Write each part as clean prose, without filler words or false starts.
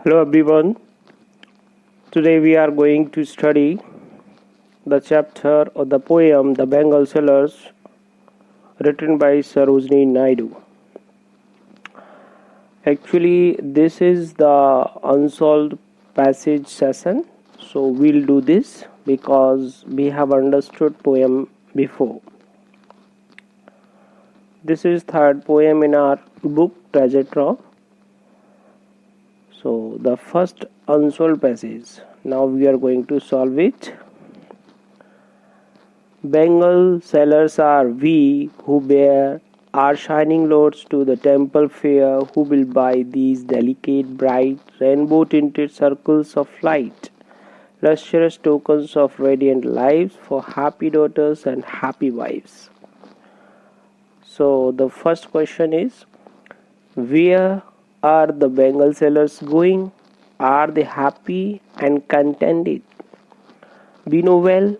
Hello everyone. Today we are going to study the chapter or the poem The Bangle Sellers written by Sarojini Naidu. Actually, this is the unsolved passage session. So we'll do this because we have understood poem before. This is third poem in our book Trajectory. So the first unsolved passage. Now we are going to solve it. Bangle sellers are we who bear our shining loads to the temple fair, who will buy these delicate, bright, rainbow-tinted circles of light, lustrous tokens of radiant lives for happy daughters and happy wives. So the first question is, where are the bangle sellers going? Are they happy and contented? We know well,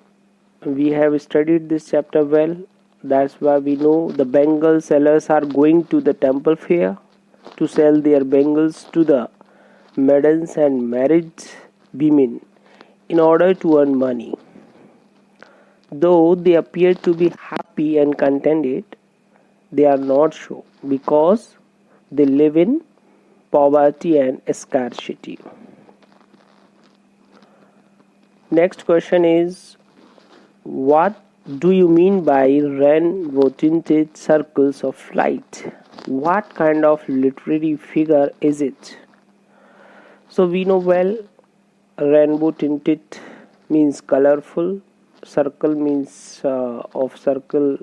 we have studied this chapter well. That's why we know the bangle sellers are going to the temple fair to sell their bangles to the maidens and married women in order to earn money. Though they appear to be happy and contented, they are not so because they live in poverty and scarcity. Next question is, what do you mean by rainbow-tinted circles of light? What kind of literary figure is it? So we know well, rainbow-tinted means colorful, circle means of circle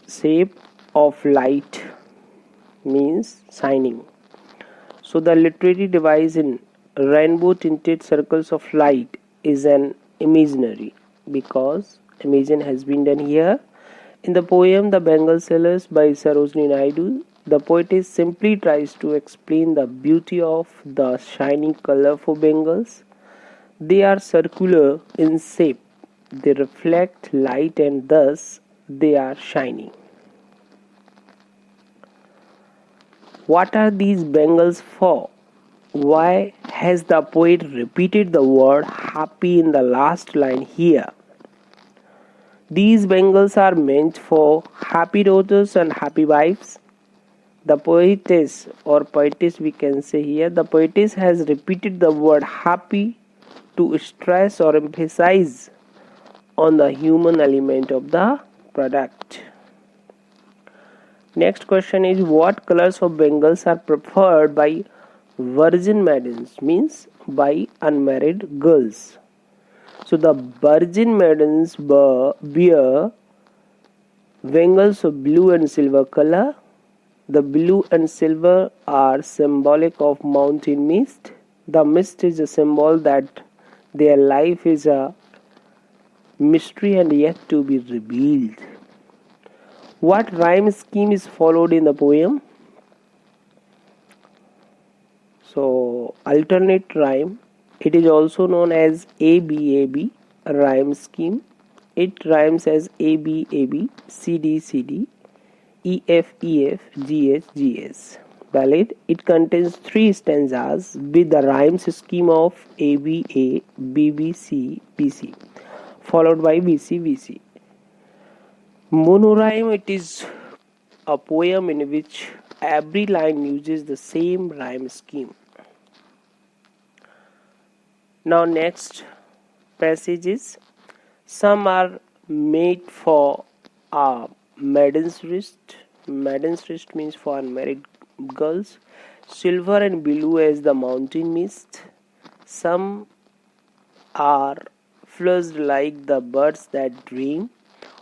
shape, of light means shining. So the literary device in rainbow-tinted circles of light is an imaginary, because imagine has been done here. In the poem The Bangle Sellers by Sarojini Naidu, the poetess simply tries to explain the beauty of the shining colorful bangles. They are circular in shape, they reflect light and thus they are shining. What are these bangles for? Why has the poet repeated the word happy in the last line here? These bangles are meant for happy daughters and happy wives. The poetess we can say here, the poetess has repeated the word happy to stress or emphasize on the human element of the product. Next question is, what colors of bangles are preferred by virgin maidens, means by unmarried girls? So the virgin maidens wear bangles of blue and silver color. The blue and silver are symbolic of mountain mist. The mist is a symbol that their life is a mystery and yet to be revealed. What rhyme scheme is followed in the poem? So alternate rhyme, it is also known as ABAB rhyme scheme. It rhymes as ABAB, CD CD, EF EF, GH GS. Valid. It contains 3 stanzas with the rhymes scheme of ABA, BBC, BC, followed by BC, BC. Monorhyme, it is a poem in which every line uses the same rhyme scheme. Now next passage is, some are made for a maiden's wrist. Maiden's wrist means for unmarried girls. Silver and blue as the mountain mist. Some are flushed like the birds that dream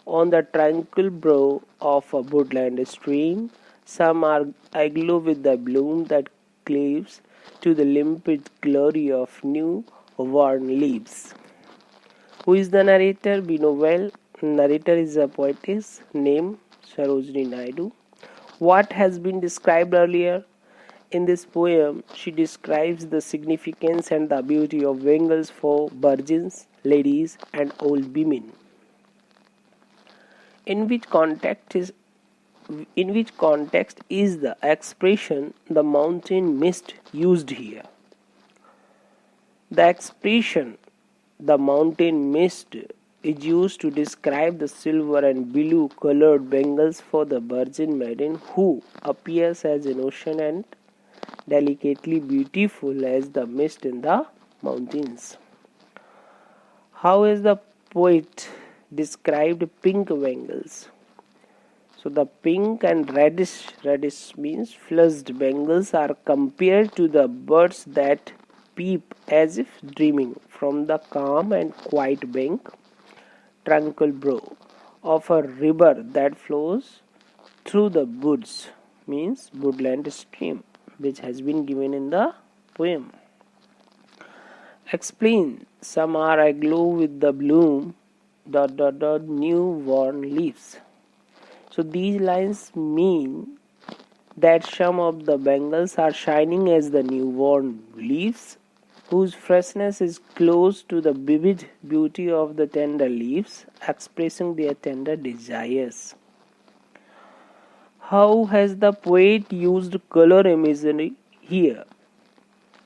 on the tranquil brow of a woodland stream. Some are aglow with the bloom that cleaves to the limpid glory of new worn leaves. Who is the narrator? We know well. Narrator is a poetess named Sarojini Naidu. What has been described earlier? In this poem, she describes the significance and the beauty of bangles for virgins, ladies, and old women. In which context is in which context is the expression the mountain mist used here? The expression the mountain mist is used to describe the silver and blue colored bangles for the virgin maiden who appears as innocent and delicately beautiful as the mist in the mountains. How has the poet described pink bangles? So the pink and reddish means flushed bangles are compared to the birds that peep as if dreaming from the calm and quiet bank, tranquil brow of a river that flows through the woods, means woodland stream, which has been given in the poem. Explain. Some are aglow with the bloom, new-born leaves. So these lines mean that some of the bangles are shining as the newborn leaves, whose freshness is close to the vivid beauty of the tender leaves, expressing their tender desires. How has the poet used color imagery here?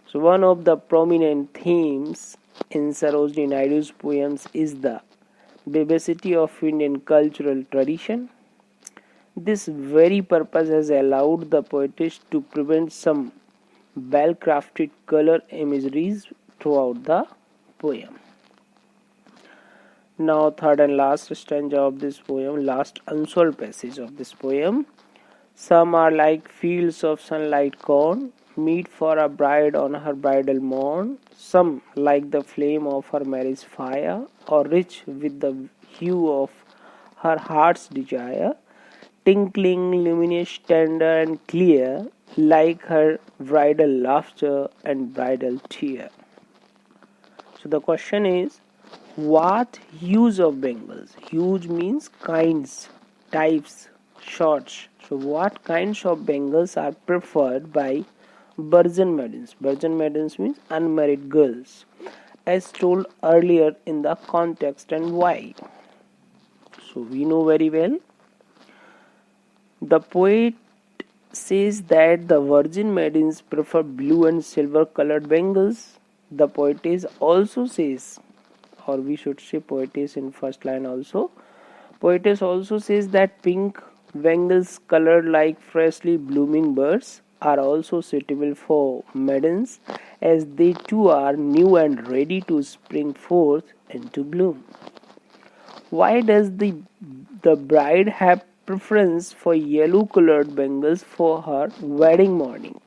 So one of the prominent themes in Sarojini Naidu's poems is the vivacity of Indian cultural tradition. This very purpose has allowed the poetess to present some well-crafted color imageries throughout the poem. Now, third and last stanza of this poem, last unsolved passage of this poem. Some are like fields of sunlight corn, meet for a bride on her bridal morn. Some like the flame of her marriage fire, or rich with the hue of her heart's desire, tinkling, luminous, tender and clear, like her bridal laughter and bridal tear. So the question is, what hues of bangles? Hues means kinds, types, sorts. So what kinds of bangles are preferred by virgin maidens? Virgin maidens means unmarried girls, as told earlier in the context, and why? So we know very well. The poet says that the virgin maidens prefer blue and silver colored bangles. The poetess also says, or we should say poetess in first line also. Poetess also says that pink bangles colored like freshly blooming birds are also suitable for maidens, as they too are new and ready to spring forth into bloom. Why does the bride have preference for yellow colored bangles for her wedding morning?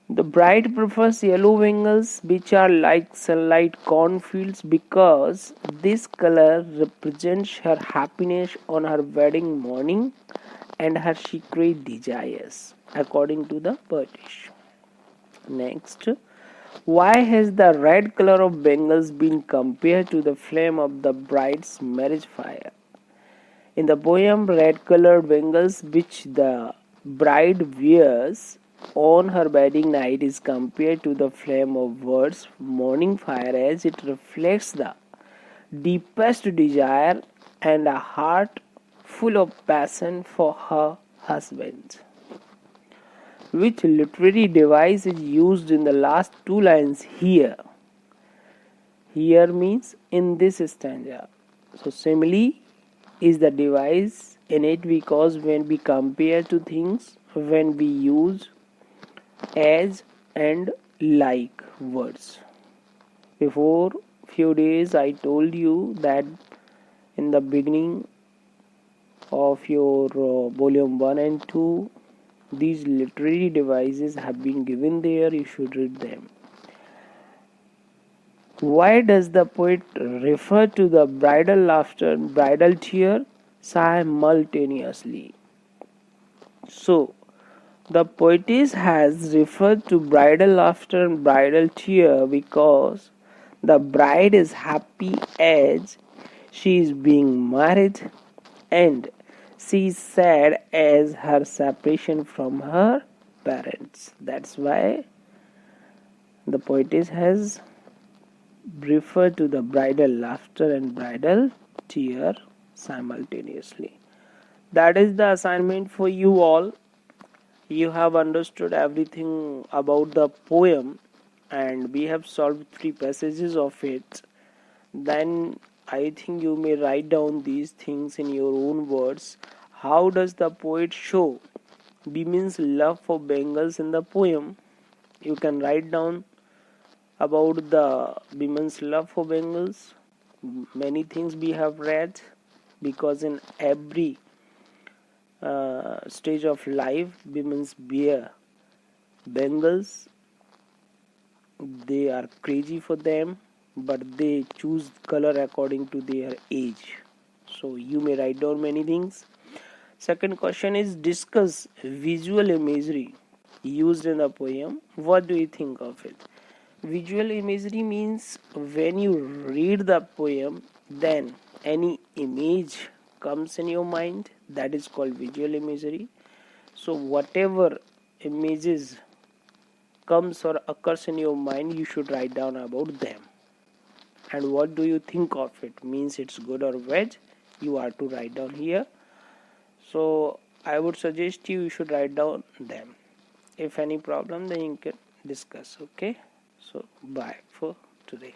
The bride prefers yellow bangles, which are like sunlight cornfields, because this color represents her happiness on her wedding morning and her secret desires, according to the poetess. Next, why has the red color of bangles been compared to the flame of the bride's marriage fire? In the poem, red colored bangles which the bride wears on her wedding night is compared to the flame of words morning fire, as it reflects the deepest desire and a heart full of passion for her husband. Which literary device is used in the last two lines here? Here means in this stanza. So simile is the device in it, because when we compare two things, when we use as and like words. Before few days I told you that in the beginning of your volume 1 and 2, these literary devices have been given there, you should read them. Why does the poet refer to the bridal laughter and bridal tear simultaneously? So, the poetess has referred to bridal laughter and bridal tear because the bride is happy as she is being married, and she is sad as her separation from her parents. That's why the poetess has referred to the bridal laughter and bridal tear simultaneously. That is the assignment for you all. You have understood everything about the poem, and we have solved 3 passages of it. Then I think you may write down these things in your own words. How does the poet show Bimin's love for Bengals in the poem? You can write down about the Bimin's love for Bengals. Many things we have read, because in every stage of life, Bimins bear Bengals. They are crazy for them, but they choose color according to their age. So you may write down many things. Second question is, discuss visual imagery used in the poem. What do you think of it? Visual imagery means when you read the poem, then any image comes in your mind, that is called visual imagery. So whatever images comes or occurs in your mind, you should write down about them. And what do you think of it? Means it's good or bad, you are to write down here. So I would suggest you should write down them. If any problem, then you can discuss. Okay, so bye for today.